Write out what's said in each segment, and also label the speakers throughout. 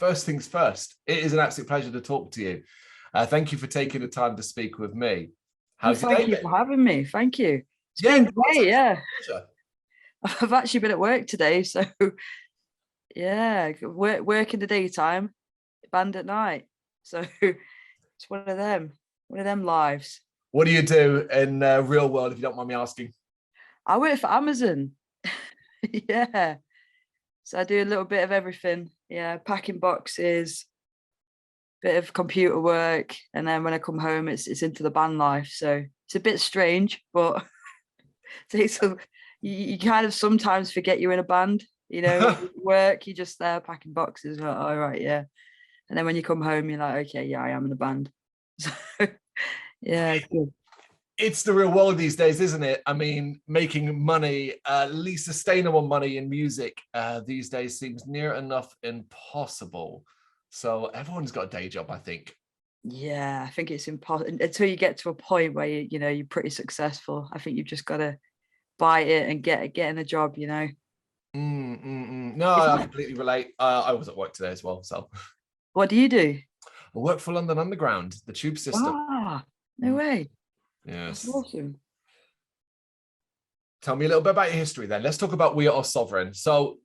Speaker 1: first things first, it is an absolute pleasure to talk to you. Thank you for taking the time to speak with me. How's your day
Speaker 2: Thank you for having me. Thank you. It's been great, yeah. I've actually been at work today, so yeah, work in the daytime, band at night. So it's one of them lives.
Speaker 1: What do you do in real world, if you don't mind me asking?
Speaker 2: I work for Amazon. Yeah. So I do a little bit of everything. Yeah, packing boxes, bit of computer work, and then when I come home, it's into the band life. So it's a bit strange, but you kind of sometimes forget you're in a band. You know, work, you're just there packing boxes. Like, all right, yeah. And then when you come home, you're like, okay, yeah, I am in a band. So yeah, it's good.
Speaker 1: It's the real world these days, isn't it? I mean, making money, at least sustainable money in music these days seems near enough impossible. So everyone's got a day job, I think.
Speaker 2: Yeah, I think it's impossible until you get to a point where you're pretty successful. I think you've just got to buy it and get in a job, you know.
Speaker 1: No, I completely relate. I was at work today as well. So
Speaker 2: what do you do?
Speaker 1: I work for London Underground, the tube system.
Speaker 2: Ah, no way.
Speaker 1: Yes.
Speaker 2: That's awesome.
Speaker 1: Tell me a little bit about your history then. Let's talk about We Are Sovereign. So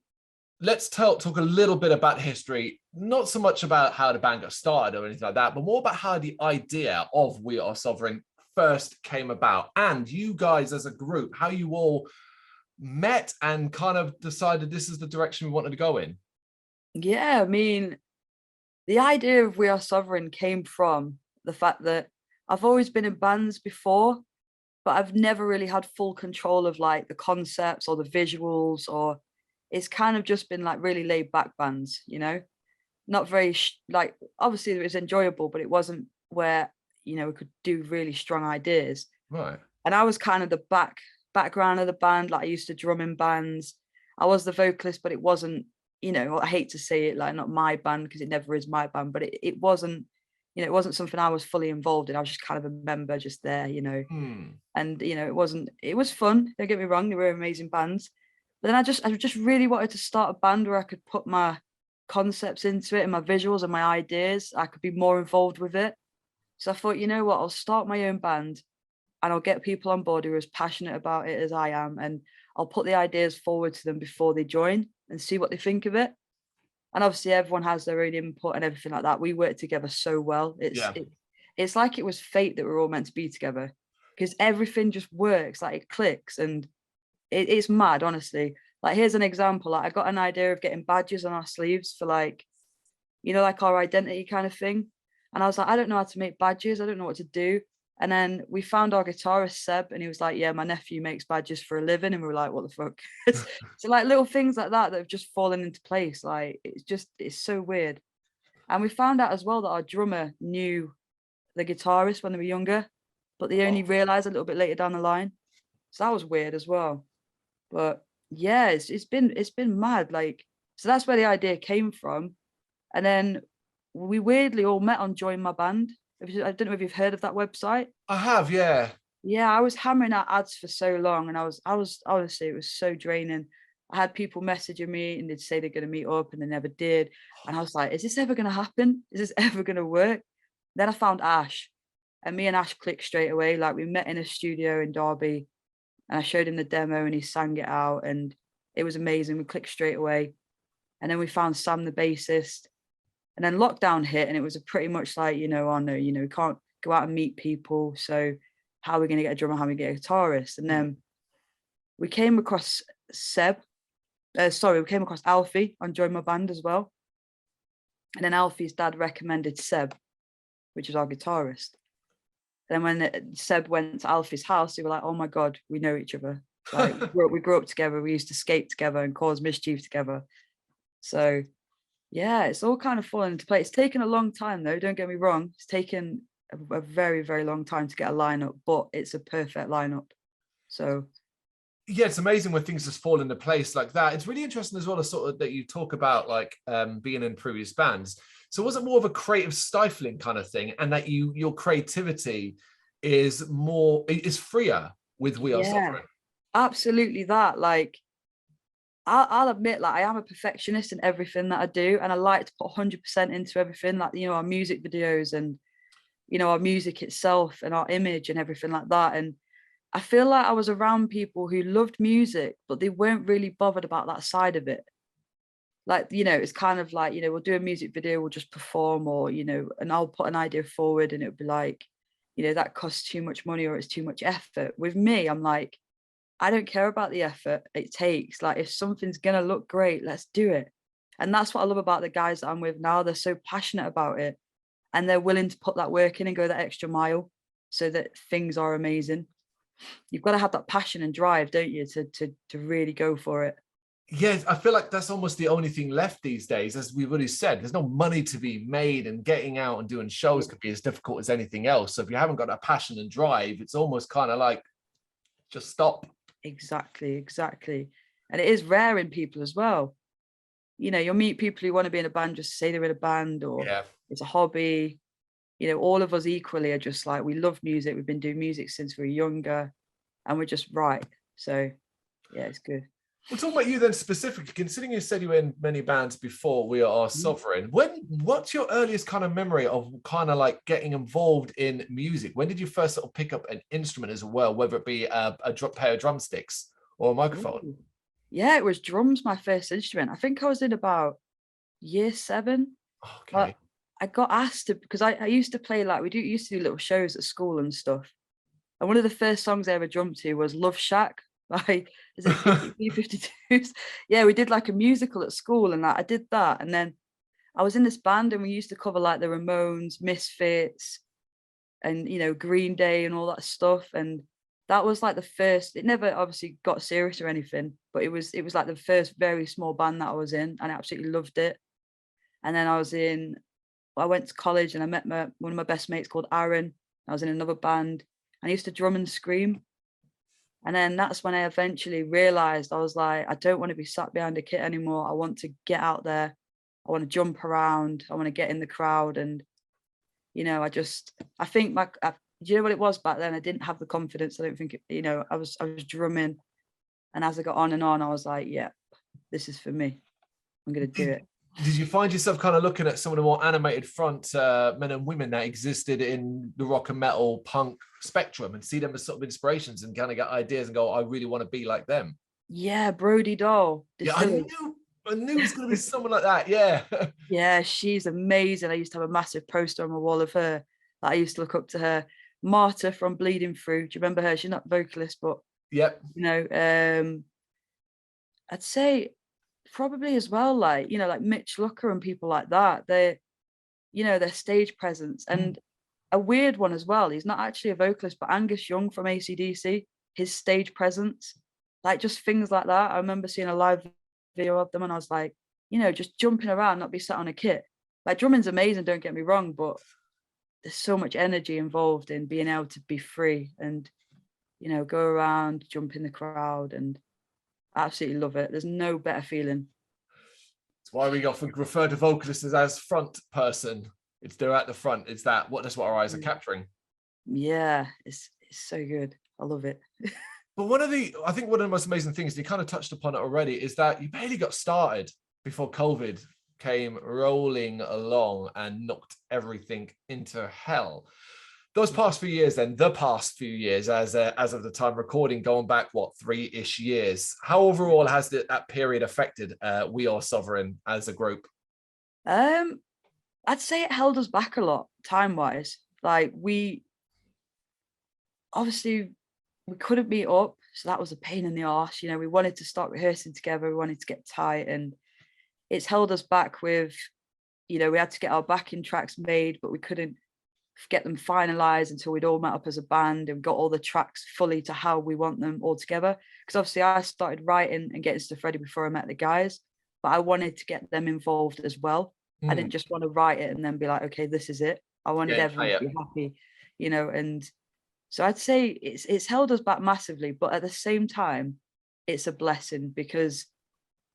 Speaker 1: let's talk a little bit about history, not so much about how the band got started or anything like that, but more about how the idea of We Are Sovereign first came about, and you guys as a group, how you all met and kind of decided this is the direction we wanted to go in.
Speaker 2: Yeah, I mean, the idea of We Are Sovereign came from the fact that I've always been in bands before, but I've never really had full control of like the concepts or the visuals, or it's kind of just been like really laid back bands, you know, not very like, obviously it was enjoyable, but it wasn't where, you know, we could do really strong ideas.
Speaker 1: Right.
Speaker 2: And I was kind of the background of the band. Like I used to drum in bands. I was the vocalist, but it wasn't, you know, I hate to say it, like not my band because it never is my band, but it wasn't, you know, it wasn't something I was fully involved in. I was just kind of a member just there, you know. And you know, it was fun, don't get me wrong, they were amazing bands. But then I just really wanted to start a band where I could put my concepts into it and my visuals and my ideas. I could be more involved with it. So I thought, you know what, I'll start my own band and I'll get people on board who are as passionate about it as I am, and I'll put the ideas forward to them before they join and see what they think of it. And obviously everyone has their own input and everything like that. We work together so well. It's like it was fate that we're all meant to be together, because everything just works, like it clicks, and it's mad, honestly. Like here's an example. Like I got an idea of getting badges on our sleeves for like, you know, like our identity kind of thing. And I was like, I don't know how to make badges. I don't know what to do. And then we found our guitarist Seb, and he was like, yeah, my nephew makes badges for a living. And we were like, what the fuck? So like little things like that have just fallen into place. Like it's so weird. And we found out as well that our drummer knew the guitarist when they were younger, but they only realized a little bit later down the line. So that was weird as well. But yeah, it's been mad. Like, so that's where the idea came from. And then we weirdly all met on Join My Band. I don't know if you've heard of that website.
Speaker 1: I have, yeah.
Speaker 2: Yeah, I was hammering out ads for so long, and I was honestly, it was so draining. I had people messaging me and they'd say they're going to meet up and they never did. And I was like, is this ever going to happen? Is this ever going to work? Then I found Ash, and me and Ash clicked straight away. Like we met in a studio in Derby and I showed him the demo and he sang it out and it was amazing. We clicked straight away. And then we found Sam, the bassist. And then lockdown hit and it was pretty much like, you know, oh no, you know, we can't go out and meet people. So how are we going to get a drummer? How are we going to get a guitarist? And then we came across we came across Alfie on Join My Band as well. And then Alfie's dad recommended Seb, which is our guitarist. And then when Seb went to Alfie's house, they were like, oh my God, we know each other. Like we grew up together. We used to skate together and cause mischief together. So yeah, it's all kind of fallen into place. It's taken a long time though, don't get me wrong. It's taken a very, very long time to get a lineup, but it's a perfect lineup. So
Speaker 1: yeah, it's amazing when things just fall into place like that. It's really interesting as well as sort of that you talk about like being in previous bands. So was it more of a creative stifling kind of thing, and that your creativity is freer with We Are Sovereign?
Speaker 2: Absolutely that. Like I'll admit, like, I am a perfectionist in everything that I do, and I like to put 100% into everything, like, you know, our music videos and, you know, our music itself and our image and everything like that. And I feel like I was around people who loved music, but they weren't really bothered about that side of it. Like, you know, it's kind of like, you know, we'll do a music video, we'll just perform, or, you know, and I'll put an idea forward and it would be like, you know, that costs too much money or it's too much effort. With me, I'm like, I don't care about the effort it takes. Like, if something's gonna look great, let's do it. And that's what I love about the guys that I'm with now. They're so passionate about it and they're willing to put that work in and go that extra mile so that things are amazing. You've got to have that passion and drive, don't you, to really go for it.
Speaker 1: Yeah, I feel like that's almost the only thing left these days. As we've already said, there's no money to be made, and getting out and doing shows could be as difficult as anything else. So if you haven't got that passion and drive, it's almost kind of like, just stop.
Speaker 2: Exactly, exactly. And it is rare in people as well. You know, you'll meet people who want to be in a band just to say they're in a band, or
Speaker 1: Yeah.
Speaker 2: it's a hobby. You know, all of us equally are just like, we love music. We've been doing music since we were younger and we're just right. So yeah, it's good.
Speaker 1: We'll talk about you then specifically, considering you said you were in many bands before We Are Sovereign. What's your earliest kind of memory of kind of like getting involved in music? When did you first sort of pick up an instrument as well, whether it be a pair of drumsticks or a microphone?
Speaker 2: Ooh. Yeah, it was drums, my first instrument. I think I was in about year 7.
Speaker 1: Okay.
Speaker 2: But I got asked to, because I used to play, like, we used to do little shows at school and stuff. And one of the first songs I ever drummed to was Love Shack by, is it B52s? Yeah, we did like a musical at school and that. I did that. And then I was in this band and we used to cover like the Ramones, Misfits, and, you know, Green Day and all that stuff. And that was like the first, it never obviously got serious or anything, but it was like the first very small band that I was in, and I absolutely loved it. And then I went to college and I met one of my best mates called Aaron. I was in another band. I used to drum and scream. And then that's when I eventually realized, I was like, I don't want to be sat behind a kit anymore. I want to get out there. I want to jump around. I want to get in the crowd. And, you know, I think do you know what it was back then? I didn't have the confidence. I don't think, you know, I was drumming. And as I got on and on, I was like, yeah, this is for me. I'm going to do it.
Speaker 1: Did you find yourself kind of looking at some of the more animated front men and women that existed in the rock and metal punk spectrum and see them as sort of inspirations and kind of get ideas and go, I really want to be like them?
Speaker 2: Yeah, Brody Doll.
Speaker 1: Yeah, I knew it was going to be someone like that. Yeah.
Speaker 2: Yeah, she's amazing. I used to have a massive poster on my wall of her that I used to look up to her. Marta from Bleeding Through. Do you remember her? She's not a vocalist, but
Speaker 1: Yep.
Speaker 2: you know, I'd say probably as well, like, you know, like Mitch Lucker and people like that. You know, their stage presence. And a weird one as well. He's not actually a vocalist, but Angus Young from AC/DC, his stage presence, like just things like that. I remember seeing a live video of them and I was like, you know, just jumping around, not be sat on a kit. Like, drumming's amazing, don't get me wrong, but there's so much energy involved in being able to be free and, you know, go around, jump in the crowd, and I absolutely love it. There's no better feeling.
Speaker 1: That's why we often refer to vocalists as front person. They're at the front. That's what our eyes are capturing.
Speaker 2: Yeah, it's so good. I love it.
Speaker 1: But I think one of the most amazing things, you kind of touched upon it already, is that you barely got started before COVID came rolling along and knocked everything into hell. The past few years, as of the time recording, going back, 3-ish years, how overall has that period affected We Are Sovereign as a group?
Speaker 2: I'd say it held us back a lot time-wise. Like, we couldn't meet up, so that was a pain in the arse. You know, we wanted to start rehearsing together, we wanted to get tight, and it's held us back with, you know, we had to get our backing tracks made, but we couldn't get them finalized until we'd all met up as a band and got all the tracks fully to how we want them all together. Because obviously I started writing and getting stuff ready before I met the guys, but I wanted to get them involved as well. I didn't just want to write it and then be like, okay, this is it. I wanted everyone to be happy, you know. And so I'd say it's held us back massively, but at the same time, it's a blessing because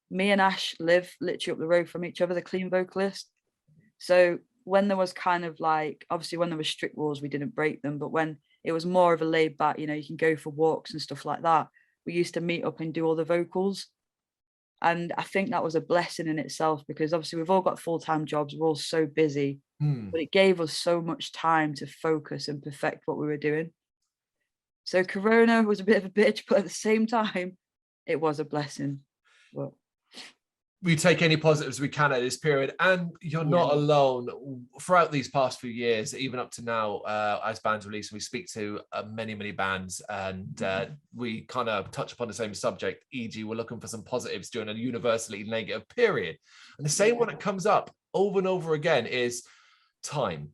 Speaker 2: me and Ash live literally up the road from each other, the clean vocalist. So when there was kind of like, obviously when there were strict rules, we didn't break them, but when it was more of a laid back, you know, you can go for walks and stuff like that, we used to meet up and do all the vocals. And I think that was a blessing in itself, because obviously we've all got full-time jobs, we're all so busy, but it gave us so much time to focus and perfect what we were doing. So Corona was a bit of a bitch, but at the same time, it was a blessing. But
Speaker 1: We take any positives we can at this period, and you're not alone. Throughout these past few years, even up to now, as bands release, we speak to many bands, and we kind of touch upon the same subject, e.g. we're looking for some positives during a universally negative period. And the same one that comes up over and over again is time.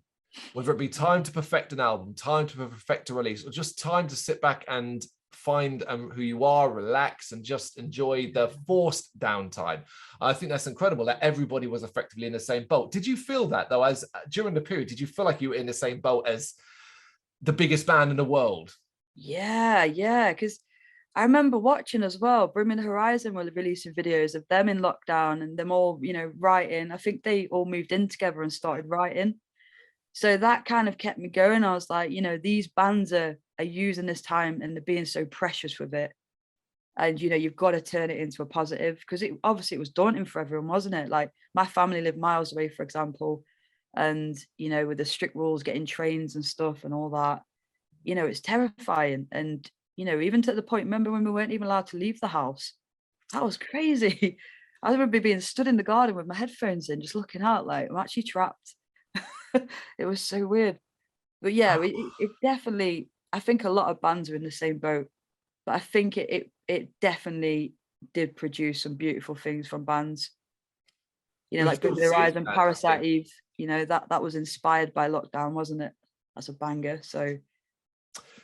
Speaker 1: Whether it be time to perfect an album, time to perfect a release, or just time to sit back and find who you are, relax, and just enjoy the forced downtime. I think that's incredible that everybody was effectively in the same boat. Did you feel that though, as during the period, did you feel like you were in the same boat as the biggest band in the world?
Speaker 2: yeah, because I remember watching as well, Brim and Horizon were releasing videos of them in lockdown and them all, writing. I think they all moved in together and started writing. So that kind of kept me going. I was like, these bands are using this time and they're being so precious with it. And, you've got to turn it into a positive, because obviously it was daunting for everyone, wasn't it? Like my family lived miles away, for example. And, with the strict rules, getting trains and stuff and all that, it's terrifying. And, even to the point, remember when we weren't even allowed to leave the house? That was crazy. I remember being stood in the garden with my headphones in, just looking out like I'm actually trapped. It was so weird. But yeah, it definitely, I think a lot of bands are in the same boat, but I think it definitely did produce some beautiful things from bands.
Speaker 1: We've
Speaker 2: Like
Speaker 1: still
Speaker 2: Bring Me the
Speaker 1: seen
Speaker 2: Horizon,
Speaker 1: that, I
Speaker 2: Parasite
Speaker 1: think.
Speaker 2: Eve, that was inspired by lockdown, wasn't it? That's a banger. So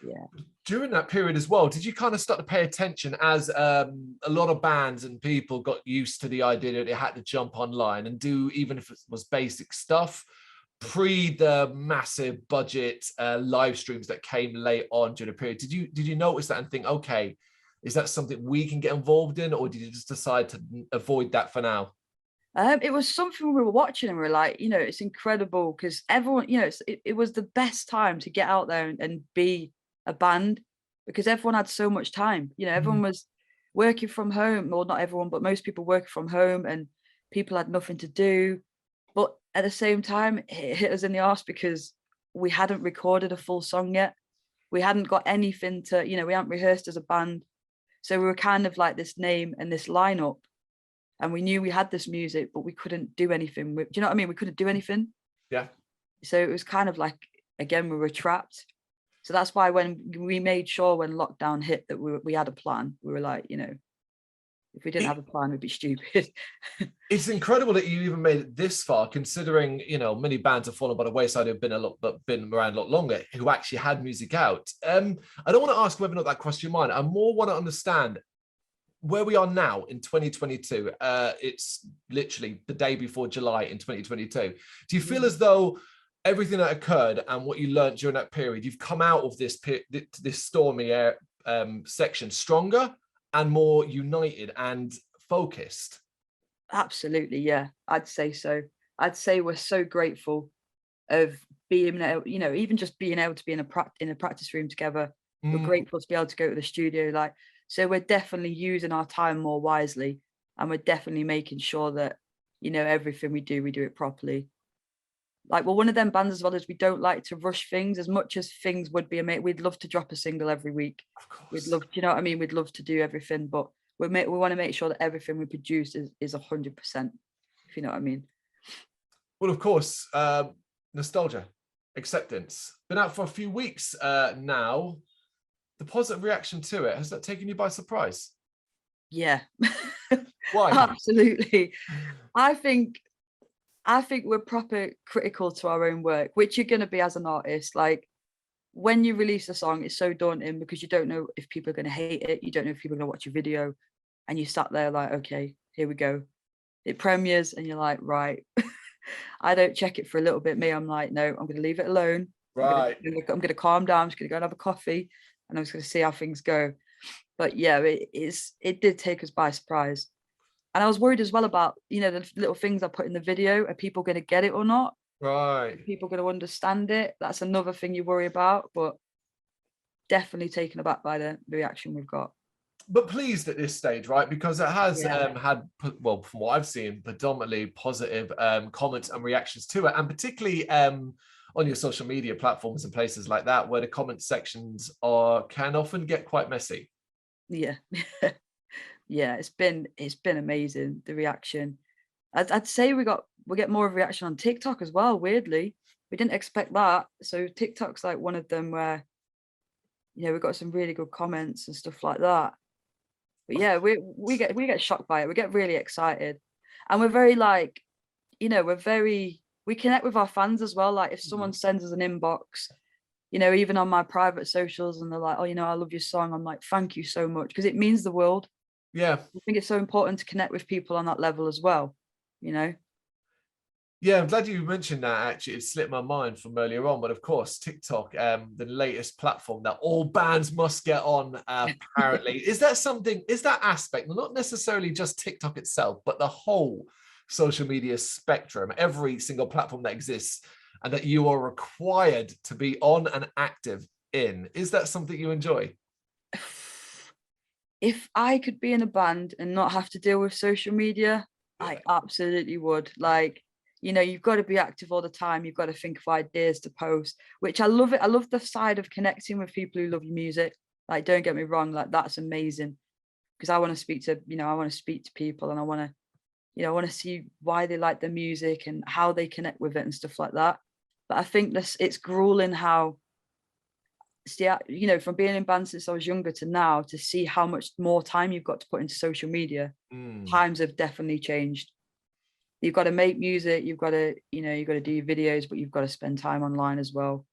Speaker 2: yeah.
Speaker 1: During that period as well, did you kind of start to pay attention as a lot of bands and people got used to the idea that they had to jump online and do, even if it was basic stuff, pre the massive budget live streams that came late on during the period? Did you notice that and think, okay, is that something we can get involved in, or did you just decide to avoid that for now?
Speaker 2: It was something we were watching and we are like, it's incredible, because everyone, it was the best time to get out there and be a band, because everyone had so much time. Everyone was working from home, or not everyone, but most people working from home, and people had nothing to do. But at the same time, it hit us in the arse because we hadn't recorded a full song yet. We hadn't got anything to, we hadn't rehearsed as a band. So we were kind of like this name and this lineup. And we knew we had this music, but we couldn't do anything with, do you know what I mean? We couldn't do anything.
Speaker 1: Yeah.
Speaker 2: So it was kind of like, again, we were trapped. So that's why when we made sure when lockdown hit that we had a plan. We were like, if we didn't have a plan, we'd be stupid.
Speaker 1: It's incredible that you even made it this far, considering many bands have fallen by the wayside who've been around a lot longer, who actually had music out. I don't want to ask whether or not that crossed your mind. I more want to understand where we are now in 2022. It's literally the day before July in 2022. Do you feel as though everything that occurred and what you learned during that period, you've come out of this stormy section stronger and more united and focused?
Speaker 2: Absolutely, yeah, I'd say so. I'd say we're so grateful of being able, even just being able to be in a practice room together. We're grateful to be able to go to the studio, so we're definitely using our time more wisely, and we're definitely making sure that everything we do it properly. Like, well, one of them bands as well is we don't like to rush things as much as things would be amazing. We'd love to drop a single every week.
Speaker 1: Of course.
Speaker 2: We'd love, you know what I mean? We'd love to do everything, but we want to make sure that everything we produce is 100%, if you know what I mean.
Speaker 1: Well, of course, nostalgia, acceptance. Been out for a few weeks now. The positive reaction to it, has that taken you by surprise?
Speaker 2: Yeah.
Speaker 1: Why?
Speaker 2: Absolutely. I think we're proper critical to our own work, which you're going to be as an artist. Like, when you release a song, it's so daunting because you don't know if people are going to hate it. You don't know if people are going to watch your video, and you sat there like, okay, here we go. It premieres and you're like, right. I don't check it for a little bit. I'm like, no, I'm going to leave it alone.
Speaker 1: Right.
Speaker 2: I'm going to calm down. I'm just going to go and have a coffee, and I'm just going to see how things go. But yeah, it did take us by surprise. And I was worried as well about, the little things I put in the video. Are people going to get it or not?
Speaker 1: Right.
Speaker 2: Are people going to understand it? That's another thing you worry about, but definitely taken aback by the reaction we've got.
Speaker 1: but pleased at this stage, right? Because it has
Speaker 2: Yeah.
Speaker 1: had, well, from what I've seen, predominantly positive comments and reactions to it, and particularly on your social media platforms and places like that, where the comment sections can often get quite messy.
Speaker 2: Yeah. Yeah, it's been amazing, the reaction. I'd say we get more of a reaction on TikTok as well, weirdly. We didn't expect that. So TikTok's like one of them where, we got some really good comments and stuff like that. But yeah, we get shocked by it. We get really excited. And we're very like, we connect with our fans as well. Like if someone sends us an inbox, even on my private socials, and they're like, "Oh, I love your song." I'm like, "Thank you so much," because it means the world.
Speaker 1: Yeah.
Speaker 2: I think it's so important to connect with people on that level as well, you know?
Speaker 1: Yeah, I'm glad you mentioned that. Actually, it slipped my mind from earlier on, but of course, TikTok, the latest platform that all bands must get on, apparently. Is that aspect, not necessarily just TikTok itself, but the whole social media spectrum, every single platform that exists, and that you are required to be on and active in? Is that something you enjoy?
Speaker 2: If I could be in a band and not have to deal with social media, I absolutely would. Like, you've got to be active all the time. You've got to think of ideas to post, which I love it. I love the side of connecting with people who love your music. Like, don't get me wrong, like that's amazing. Because I want to speak to, people, and I want to see why they like the music and how they connect with it and stuff like that. But I think it's grueling how, from being in bands since I was younger to now, to see how much more time you've got to put into social media. Times have definitely changed. You've got to make music, you've got to do your videos, but you've got to spend time online as well.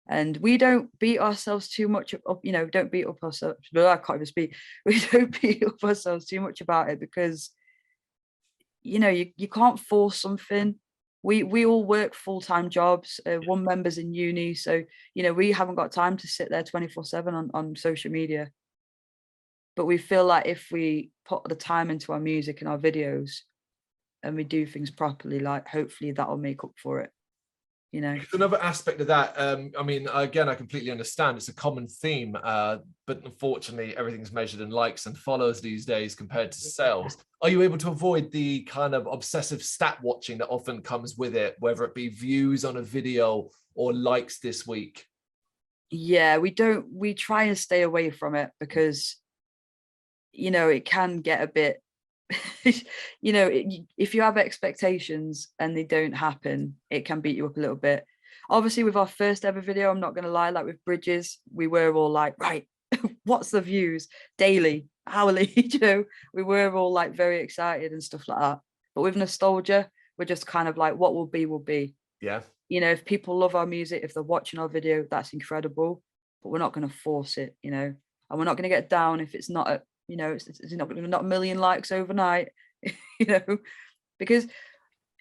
Speaker 2: And we don't beat ourselves too much up, don't beat up ourselves. I can't even speak. We don't beat up ourselves too much about it, because you can't force something. We all work full-time jobs. One member's in uni, so we haven't got time to sit there 24/7 on social media. But we feel like if we put the time into our music and our videos, and we do things properly, like hopefully that'll make up for it.
Speaker 1: It's another aspect of that. I mean, again, I completely understand. It's a common theme, but unfortunately, everything's measured in likes and follows these days compared to sales. Are you able to avoid the kind of obsessive stat watching that often comes with it, whether it be views on a video or likes this week?
Speaker 2: Yeah, we try and stay away from it, because, it can get a bit, if you have expectations and they don't happen, it can beat you up a little bit. Obviously, with our first ever video, I'm not going to lie, like with Bridges, we were all like, right, what's the views daily, hourly? We were all like very excited and stuff like that. But with Nostalgia, we're just kind of like, what will be, will be.
Speaker 1: Yeah.
Speaker 2: If people love our music, if they're watching our video, that's incredible. But we're not going to force it, and we're not going to get down if it's not a, it's not a million likes overnight, because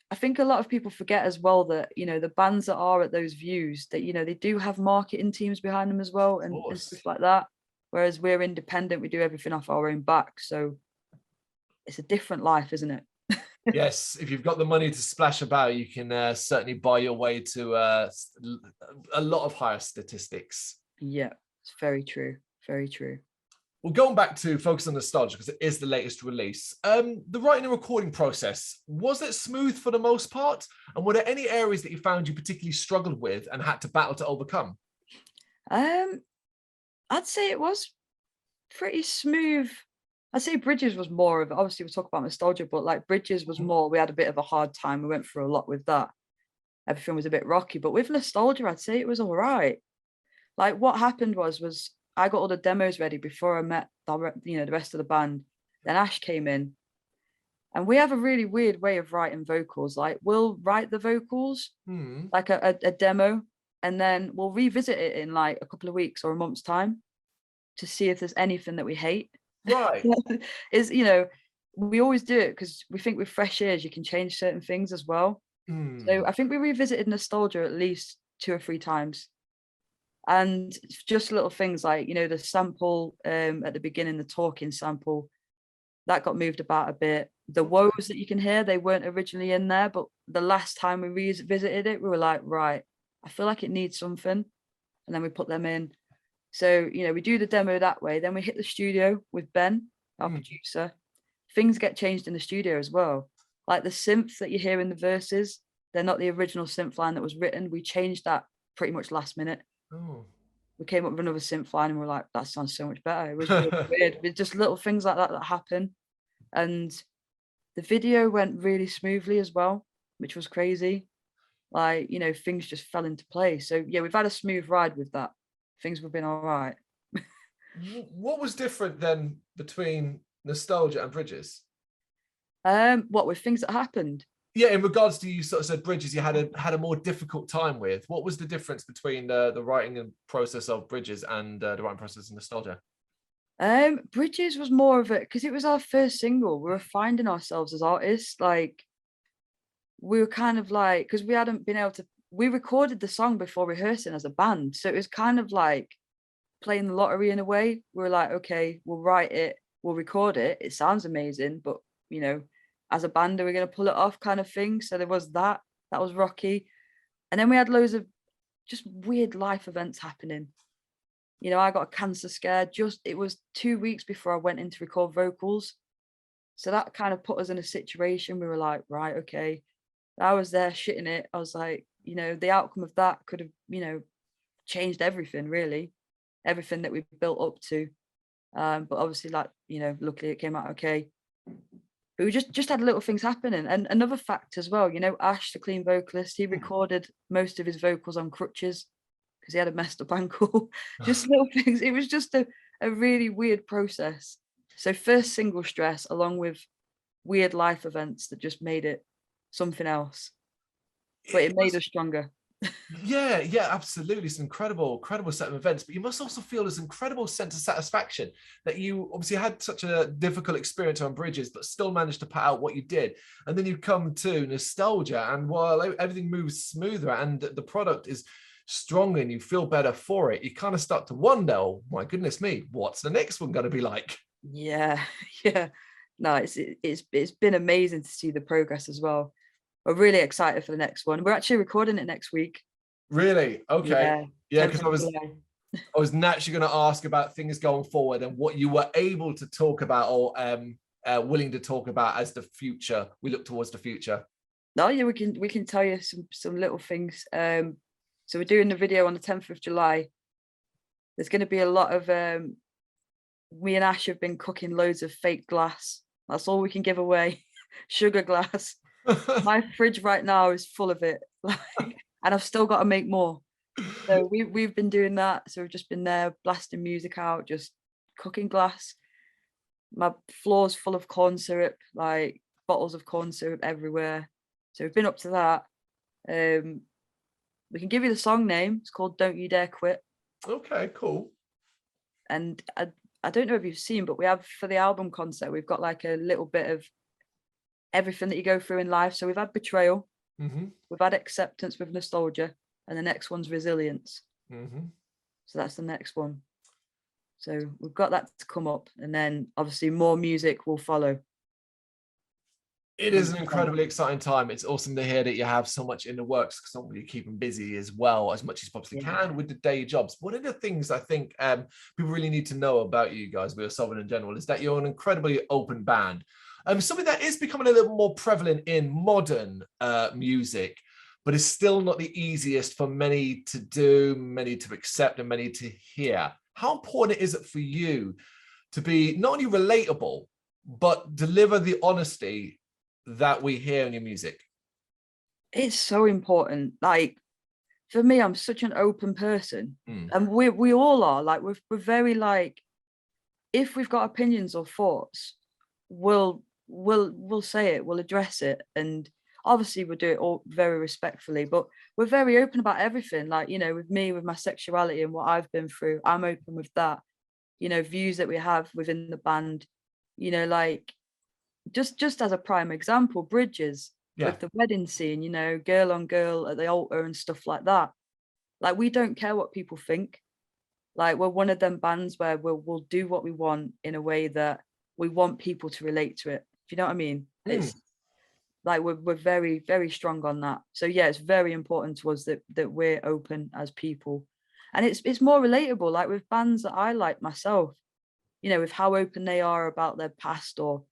Speaker 2: I think a lot of people forget as well that, the bands that are at those views, that, they do have marketing teams behind them as well, and stuff like that. Whereas we're independent, we do everything off our own back. So it's a different life, isn't it?
Speaker 1: Yes, if you've got the money to splash about, you can certainly buy your way to a lot of higher statistics.
Speaker 2: Yeah, it's very true. Very true.
Speaker 1: Well, going back to focus on Nostalgia, because it is the latest release, the writing and recording process, was it smooth for the most part? And were there any areas that you found you particularly struggled with and had to battle to overcome?
Speaker 2: I'd say it was pretty smooth. I'd say Bridges was more of, obviously we talk about Nostalgia, but like Bridges was more, we had a bit of a hard time. We went through a lot with that. Everything was a bit rocky, but with Nostalgia, I'd say it was all right. Like what happened was I got all the demos ready before I met the rest of the band. Then Ash came in, and we have a really weird way of writing vocals. Like we'll write the vocals like a demo, and then we'll revisit it in like a couple of weeks or a month's time to see if there's anything that we hate.
Speaker 1: Right.
Speaker 2: We always do it because we think with fresh ears you can change certain things as well. So I think we revisited Nostalgia at least 2 or 3 times. And just little things like, the sample at the beginning, the talking sample, that got moved about a bit. The woes that you can hear, they weren't originally in there, but the last time we revisited it, we were like, right, I feel like it needs something. And then we put them in. So, you know, we do the demo that way. Then we hit the studio with Ben, our producer. Things get changed in the studio as well. Like the synth that you hear in the verses, they're not the original synth line that was written. We changed that pretty much last minute.
Speaker 1: Oh.
Speaker 2: We came up with another synth line and we're like, that sounds so much better. It was really weird. It's just little things like that that happen. And the video went really smoothly as well, which was crazy. Like, you know, things just fell into place. So yeah, we've had a smooth ride with that. Things have been all right.
Speaker 1: What was different then between Nostalgia and Bridges?
Speaker 2: What with things that happened?
Speaker 1: Yeah, in regards to, you sort of said Bridges, you had a more difficult time with. What was the difference between the writing and process of Bridges and the writing process of Nostalgia?
Speaker 2: Bridges was more of it because it was our first single. We were finding ourselves as artists. Like we were kind of like, because we hadn't been able to. We recorded the song before rehearsing as a band, so it was kind of like playing the lottery in a way. We were like, okay, we'll write it, we'll record it. It sounds amazing, but you know, as a band, are we going to pull it off, kind of thing. So there was that. That was rocky, and then we had loads of just weird life events happening. You know, I got a cancer scare. It was 2 weeks before I went in to record vocals. So that kind of put us in a situation. We were like, right, okay. I was there shitting it. I was like, you know, the outcome of that could have, you know, changed everything, really. Everything that we built up to. But obviously, like, you know, luckily it came out okay. But we just had little things happening. And another fact as well, you know, Ash, the clean vocalist, he recorded most of his vocals on crutches because he had a messed up ankle. Just little things. It was just a really weird process. So first single stress along with weird life events that just made it something else. But it made us stronger.
Speaker 1: Yeah, absolutely. It's an incredible set of events, but you must also feel this incredible sense of satisfaction that you obviously had such a difficult experience on Bridges, but still managed to put out what you did. And then you come to Nostalgia, and while everything moves smoother and the product is stronger and you feel better for it, you kind of start to wonder, oh my goodness me, what's the next one going to be like?
Speaker 2: Yeah, yeah. No, it's been amazing to see the progress as well. We're really excited for the next one. We're actually recording it next week.
Speaker 1: Really? Okay. Yeah, because
Speaker 2: 10th of July.
Speaker 1: I was naturally going to ask about things going forward and what you were able to talk about or willing to talk about as the future. We look towards the future.
Speaker 2: No, yeah, we can tell you some little things. So we're doing the video on the 10th of July. There's going to be a lot of me and Ash have been cooking loads of fake glass. That's all we can give away. Sugar glass. My fridge right now is full of it, like, and I've still got to make more. So we've been doing that. So we've just been there blasting music out, just cooking glass. My floor's full of corn syrup, like bottles of corn syrup everywhere. So we've been up to that. We can give you the song name. It's called "Don't You Dare Quit."
Speaker 1: Okay, cool.
Speaker 2: And I don't know if you've seen, but we have for the album concert, we've got like a little bit of everything that you go through in life. So we've had betrayal, we've had acceptance with Nostalgia, and the next one's resilience. So that's the next one. So we've got that to come up, and then obviously more music will follow.
Speaker 1: It is an incredibly exciting time. It's awesome to hear that you have so much in the works, because obviously you keep them busy as well, as much as you possibly can with the day jobs. One of the things I think people really need to know about you guys, We Are Sovereign in general, is that you're an incredibly open band. Something that is becoming a little more prevalent in modern music, but is still not the easiest for many to do, many to accept, and many to hear. How important is it for you to be not only relatable, but deliver the honesty that we hear in your music?
Speaker 2: It's so important. Like for me, I'm such an open person, and we all are. Like we're very like, if we've got opinions or thoughts, we'll say it, we'll address it, and obviously we'll do it all very respectfully, but we're very open about everything. Like, you know, with me, with my sexuality and what I've been through, I'm open with that. You know, views that we have within the band, you know, like just as a prime example, Bridges, with the wedding scene, you know, girl on girl at the altar and stuff like that. Like, we don't care what people think. Like, we're one of them bands where we'll do what we want in a way that we want people to relate to it. Do you know what I mean? It's like we're very, very strong on that. So yeah, it's very important to us that we're open as people. And it's more relatable, like with bands that I like myself, you know, with how open they are about their past, or,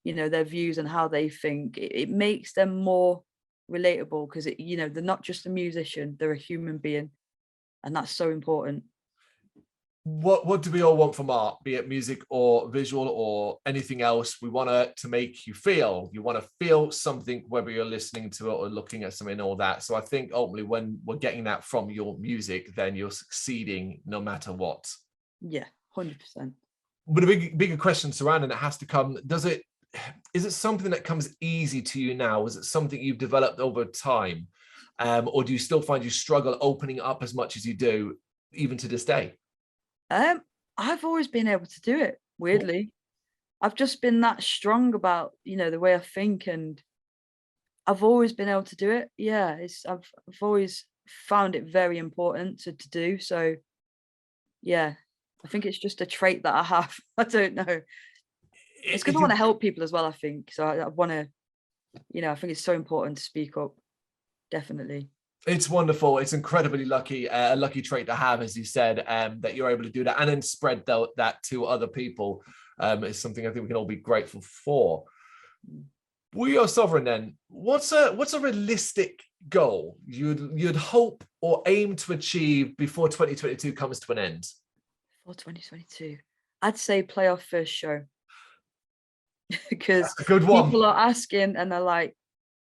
Speaker 2: you know, their views and how they think. It makes them more relatable, because you know, they're not just a musician, they're a human being, and that's so important.
Speaker 1: What do we all want from art, be it music or visual or anything else? We want it to make you feel. You want to feel something, whether you're listening to it or looking at something, all that. So I think ultimately when we're getting that from your music, then you're succeeding no matter what.
Speaker 2: Yeah, 100%.
Speaker 1: But a bigger question surrounding it has to come, is it something that comes easy to you now? Is it something you've developed over time? Or do you still find you struggle opening up as much as you do, even to this day?
Speaker 2: I've always been able to do it, weirdly. I've just been that strong about, you know, the way I think, and I've always been able to do it. Yeah, I've always found it very important to do. So yeah, I think it's just a trait that I have. I don't know. It's because I want to help people as well, I think. So I want to, you know, I think it's so important to speak up. Definitely.
Speaker 1: It's wonderful. It's incredibly lucky, a lucky trait to have, as you said, that you're able to do that and then spread that to other people. Is something I think we can all be grateful for. We Are Sovereign then. What's a realistic goal you'd hope or aim to achieve before 2022 comes to an end?
Speaker 2: For 2022, I'd say play our first show. Because
Speaker 1: that's a good one.
Speaker 2: People are asking and they're like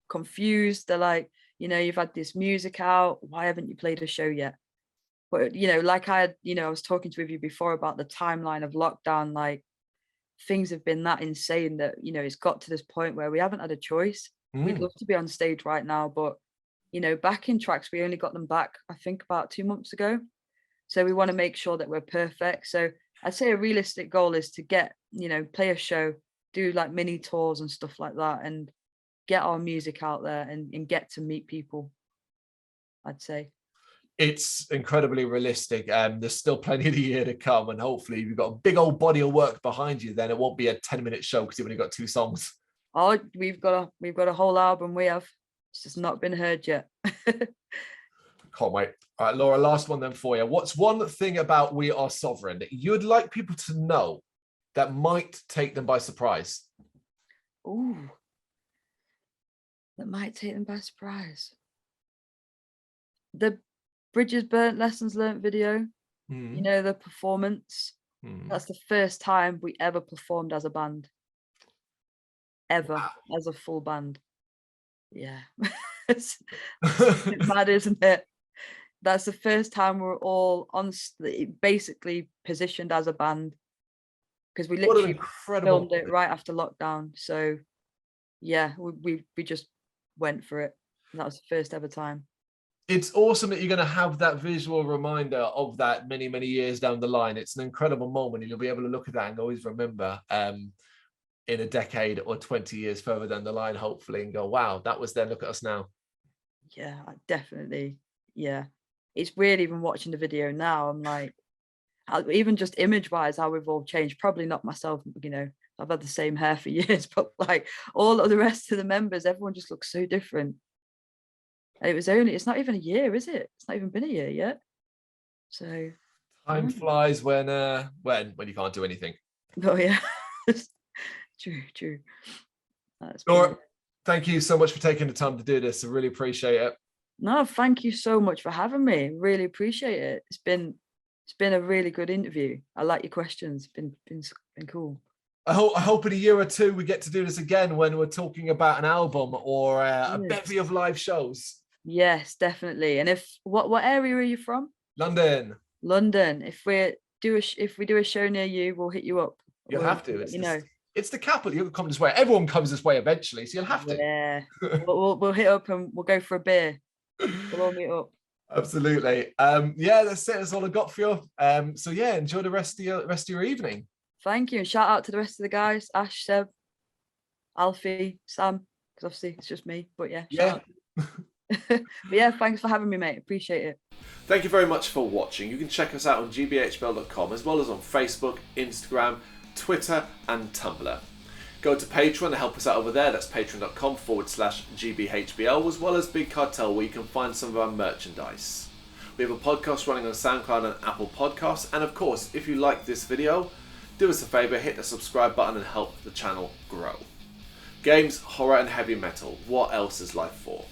Speaker 2: confused. They're like, you know, you've had this music out, why haven't you played a show yet? But, you know, like I was talking with you before about the timeline of lockdown, like things have been that insane that, you know, it's got to this point where we haven't had a choice. We'd love to be on stage right now, but, you know, backing tracks, we only got them back, I think about 2 months ago. So we want to make sure that we're perfect. So I'd say a realistic goal is to get, you know, play a show, do like mini tours and stuff like that, and get our music out there and get to meet people, I'd say.
Speaker 1: It's incredibly realistic. There's still plenty of the year to come, and hopefully you've got a big old body of work behind you. Then it won't be a 10-minute show because you've only got 2 songs.
Speaker 2: Oh, we've got a whole album. It's just not been heard yet.
Speaker 1: Can't wait. All right, Laura, last one then for you. What's one thing about We Are Sovereign that you'd like people to know that might take them by surprise?
Speaker 2: Ooh, that might take them by surprise. The Bridges Burnt, Lessons Learnt video, you know, the performance. That's the first time we ever performed as a band. Ever. Wow. As a full band. Yeah. It's mad, isn't it? That's the first time we're all basically positioned as a band, because we literally filmed it right after lockdown. So yeah, we just went for it. And that was the first ever time.
Speaker 1: It's awesome that you're going to have that visual reminder of that many, many years down the line. It's an incredible moment, and you'll be able to look at that and always remember in a decade or 20 years further down the line, hopefully, and go, wow, that was then, look at us now.
Speaker 2: Yeah, definitely. Yeah. It's weird even watching the video now. I'm like, even just image-wise, how we've all changed. Probably not myself, you know, I've had the same hair for years, but like all of the rest of the members, everyone just looks so different. And it's not even a year, is it? It's not even been a year yet. So
Speaker 1: time flies when you can't do anything.
Speaker 2: Oh yeah. True.
Speaker 1: Laura, thank you so much for taking the time to do this. I really appreciate it.
Speaker 2: No, thank you so much for having me. Really appreciate it. It's been a really good interview. I like your questions. It's been cool.
Speaker 1: I hope in a year or two we get to do this again when we're talking about an album or a bevy of live shows.
Speaker 2: Yes, definitely. And what area are you from?
Speaker 1: London.
Speaker 2: If we do a show near you, we'll hit you up.
Speaker 1: You'll have to. It's the capital. You'll come this way. Everyone comes this way eventually, so you'll have to.
Speaker 2: Yeah. we'll hit up and we'll go for a beer. We'll all meet up.
Speaker 1: Absolutely. Yeah, that's it. That's all I got for you. So yeah, enjoy the rest of your evening.
Speaker 2: Thank you, and shout out to the rest of the guys: Ash, Seb, Alfie, Sam. Because obviously it's just me. But yeah. Shout out. But yeah, thanks for having me, mate. Appreciate it.
Speaker 1: Thank you very much for watching. You can check us out on gbhbl.com as well as on Facebook, Instagram, Twitter and Tumblr. Go to Patreon and help us out over there. That's patreon.com/gbhbl, as well as Big Cartel, where you can find some of our merchandise. We have a podcast running on SoundCloud and Apple Podcasts. And of course, if you like this video, do us a favour, hit the subscribe button and help the channel grow. Games, horror and heavy metal. What else is life for?